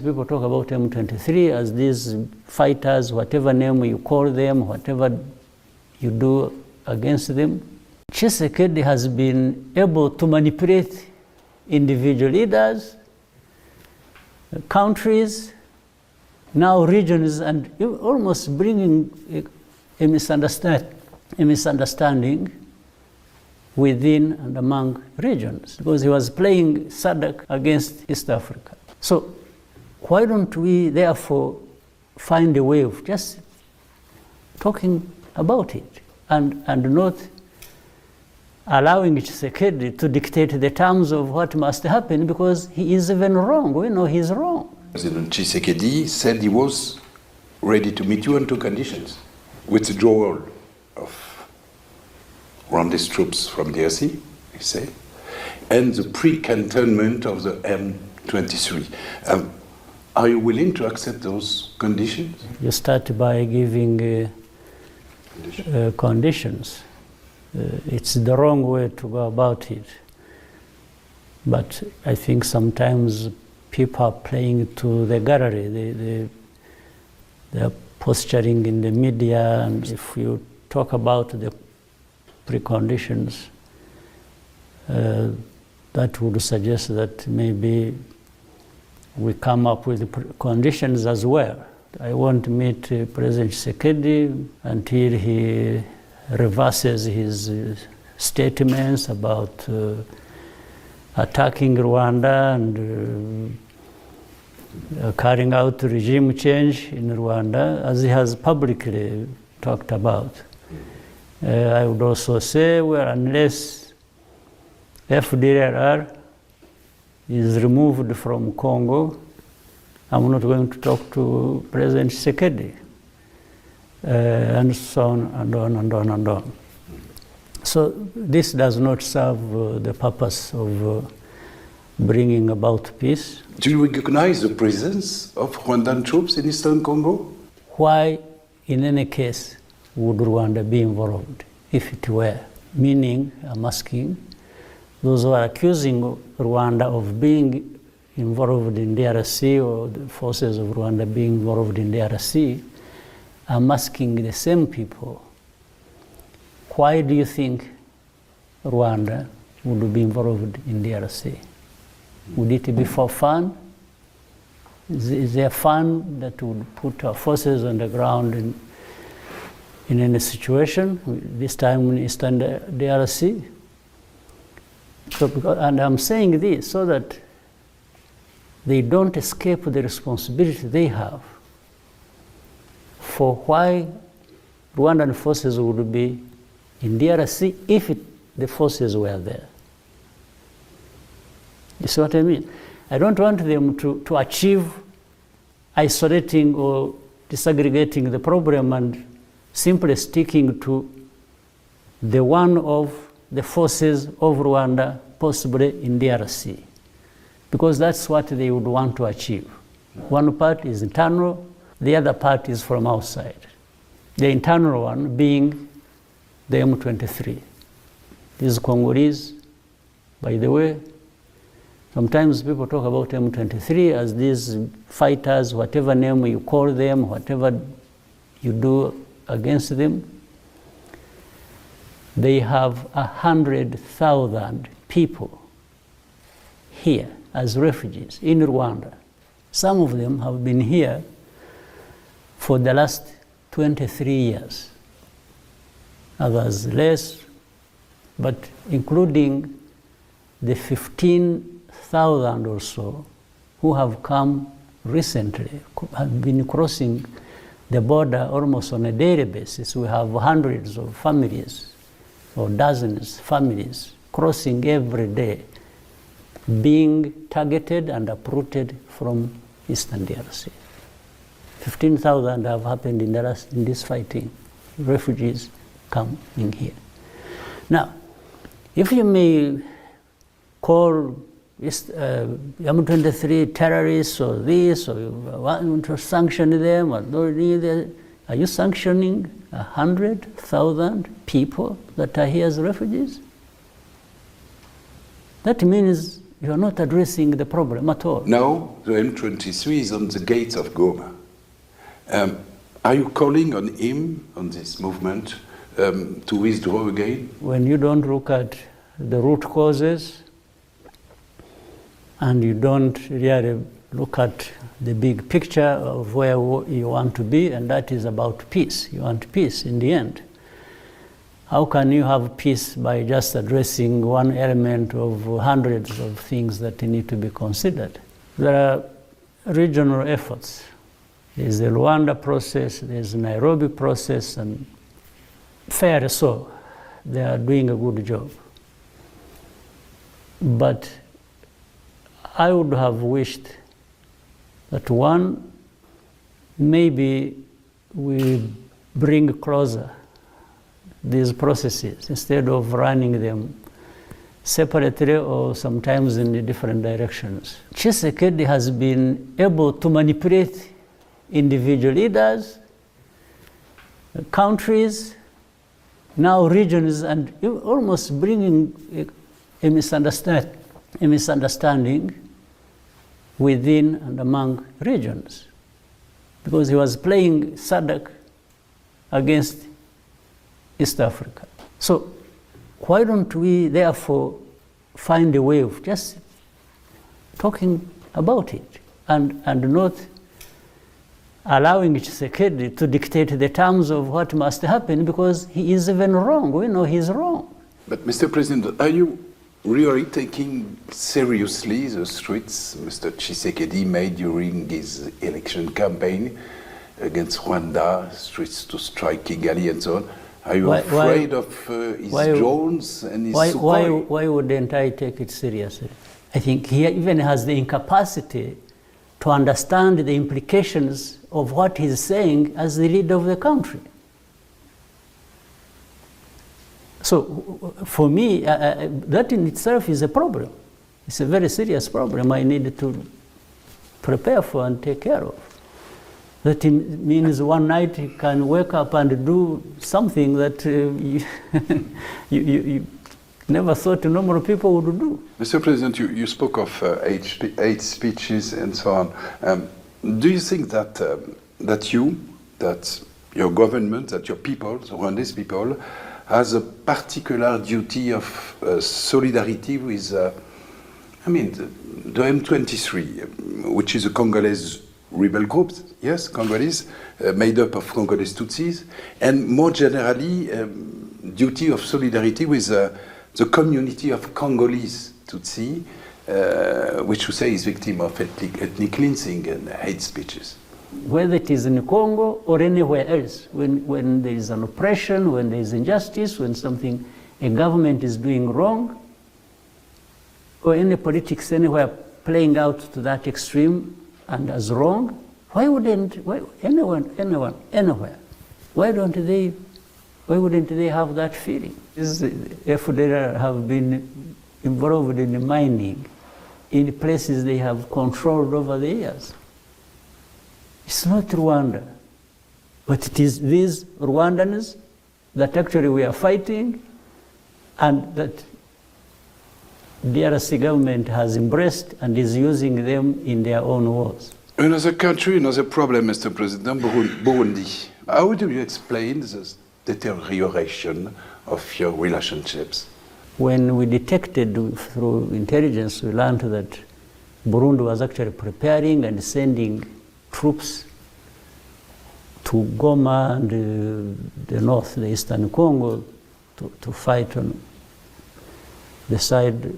People talk about M23 as these fighters, whatever name you call them, whatever you do against them. Tshisekedi has been able to manipulate individual leaders, countries, now regions, and almost bringing a misunderstanding within and among regions, because he was playing SADC against East Africa. So why don't we therefore find a way of just talking about it and not allowing Tshisekedi to dictate the terms of what must happen, because he is even wrong. We know he's wrong. President Tshisekedi said he was ready to meet you on two conditions: withdrawal of Rwanda's troops from DRC, he said, and the pre-cantonment of the M23. Are you willing to accept those conditions? You start by giving conditions. It's the wrong way to go about it. But I think sometimes people are playing to the gallery. They're posturing in the media, and if you talk about the preconditions, that would suggest that maybe we come up with conditions as well. I won't meet President Tshisekedi until he reverses his statements about attacking Rwanda and carrying out regime change in Rwanda, as he has publicly talked about. I would also say, well, unless FDLR is removed from Congo, I'm not going to talk to President Tshisekedi, and so on and on and on and on. So this does not serve the purpose of bringing about peace. Do you recognize the presence of Rwandan troops in Eastern Congo? Why, in any case, would Rwanda be involved if it were? Meaning, I'm asking, those who are accusing Rwanda of being involved in DRC, or the forces of Rwanda being involved in DRC, I'm asking the same people, why do you think Rwanda would be involved in DRC? Would it be for fun? Is there fun that would put our forces on the ground in any situation, this time in Eastern DRC? And I'm saying this so that they don't escape the responsibility they have for why Rwandan forces would be in DRC if the forces were there. You see what I mean? I don't want them to achieve isolating or disaggregating the problem and simply sticking to the one of the forces of Rwanda, possibly in DRC, because that's what they would want to achieve. One part is internal, the other part is from outside. The internal one being the M23. These Congolese, by the way, sometimes people talk about M23 as these fighters, whatever name you call them, whatever you do against them. They have 100,000 people here as refugees in Rwanda. Some of them have been here for the last 23 years. Others less, but including the 15,000 or so who have come recently, have been crossing the border almost on a daily basis. We have hundreds of families, or dozens of families crossing every day, being targeted and uprooted from Eastern DRC. 15,000 have happened in this fighting. Refugees come in here. Now, if you may call M23 terrorists or this, or you want to sanction them, or are you sanctioning 100,000 people that are here as refugees? That means You are not addressing the problem at all. Now, the M23 is on the gates of Goma. Are you calling on him, on this movement, to withdraw again? When you don't look at the root causes and you don't really look at the big picture of where you want to be, and that is about peace. You want peace in the end. How can you have peace by just addressing one element of hundreds of things that need to be considered? There are regional efforts. There's the Rwanda process, there's the Nairobi process, and fair so, they are doing a good job. But I would have wished that one, maybe we bring closer these processes instead of running them separately or sometimes in different directions. Tshisekedi has been able to manipulate individual leaders, countries, now regions, and almost bringing a misunderstanding within and among regions. Because he was playing SADC against East Africa. So why don't we therefore find a way of just talking about it and not allowing Tshisekedi to dictate the terms of what must happen, because he is even wrong. We know he's wrong. But Mr. President, are you really taking seriously the threats Mr. Tshisekedi made during his election campaign against Rwanda, threats to strike Kigali and so on? Are you afraid of his drones and his Sukhoi? Why wouldn't I take it seriously? I think he even has the incapacity to understand the implications of what he's saying as the leader of the country. So for me, that in itself is a problem. It's a very serious problem I need to prepare for and take care of. That means one night you can wake up and do something that you never thought normal people would do. Mr. President, you spoke of hate speeches and so on. Do you think that that your government, that your people, the Rwandese people, has a particular duty of solidarity with, the M23, which is a Congolese rebel group, yes, Congolese, made up of Congolese Tutsis, and more generally, duty of solidarity with the community of Congolese Tutsi, which you say is victim of ethnic cleansing and hate speeches. Whether it is in Congo or anywhere else, when there is an oppression, when there is injustice, when something, a government is doing wrong, or any politics anywhere playing out to that extreme and as wrong, why wouldn't anyone, anywhere, why wouldn't they have that feeling? If they have been involved in mining in places they have controlled over the years. It's not Rwanda, but it is these Rwandans that actually we are fighting and that DRC government has embraced and is using them in their own wars. Another country, another problem, Mr. President, Burundi. How do you explain this deterioration of your relationships? When we detected through intelligence, we learned that Burundi was actually preparing and sending troops to Goma and the north, the eastern Congo, to fight on the side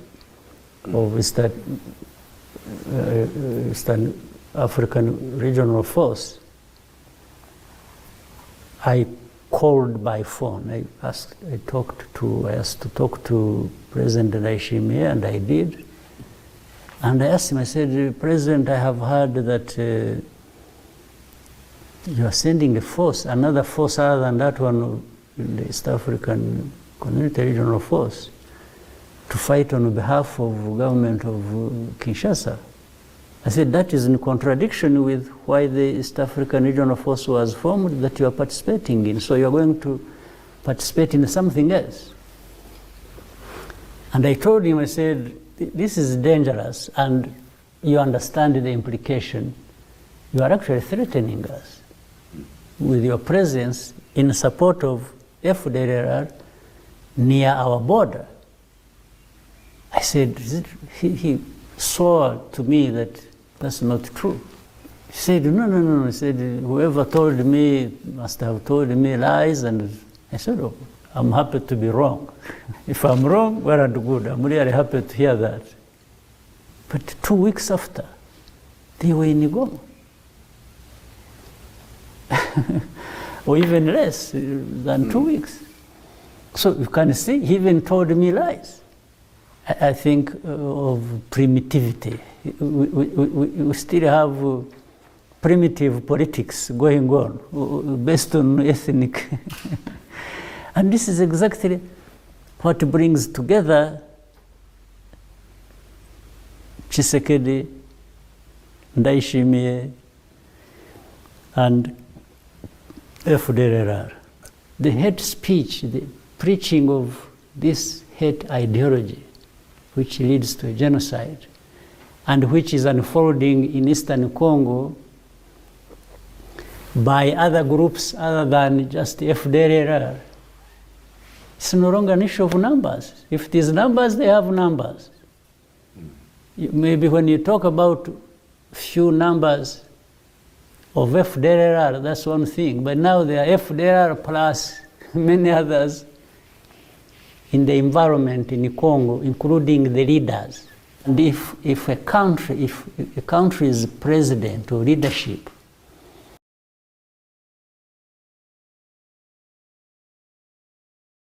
of Eastern African Regional Force. I called by phone. I asked to talk to President Ndayishimiye, and I did. And I asked him, I said, President, I have heard that you are sending a force, another force other than that one, the East African Community Regional Force, to fight on behalf of the government of Kinshasa. I said, that is in contradiction with why the East African Regional Force was formed that you are participating in. So you are going to participate in something else. And I told him, I said, this is dangerous, and you understand the implication. You are actually threatening us with your presence in support of FDLR near our border. I said, he swore to me that that's not true. He said, no. He said, whoever told me must have told me lies. And I said, oh, I'm happy to be wrong. If I'm wrong, well and good. I'm really happy to hear that. But 2 weeks after, they were in Goma. Or even less than 2 weeks. So you can see, he even told me lies. I think of primitivity. We still have primitive politics going on based on ethnic. And this is exactly what brings together Tshisekedi, Ndayishimiye, and FDLR. The hate speech, the preaching of this hate ideology, which leads to a genocide, and which is unfolding in Eastern Congo by other groups other than just FDLR. It's no longer an issue of numbers. If it is numbers, they have numbers. Maybe when you talk about few numbers of FDLR, that's one thing. But now there are FDLR plus many others in the environment in Congo, including the leaders. And if a country's president or leadership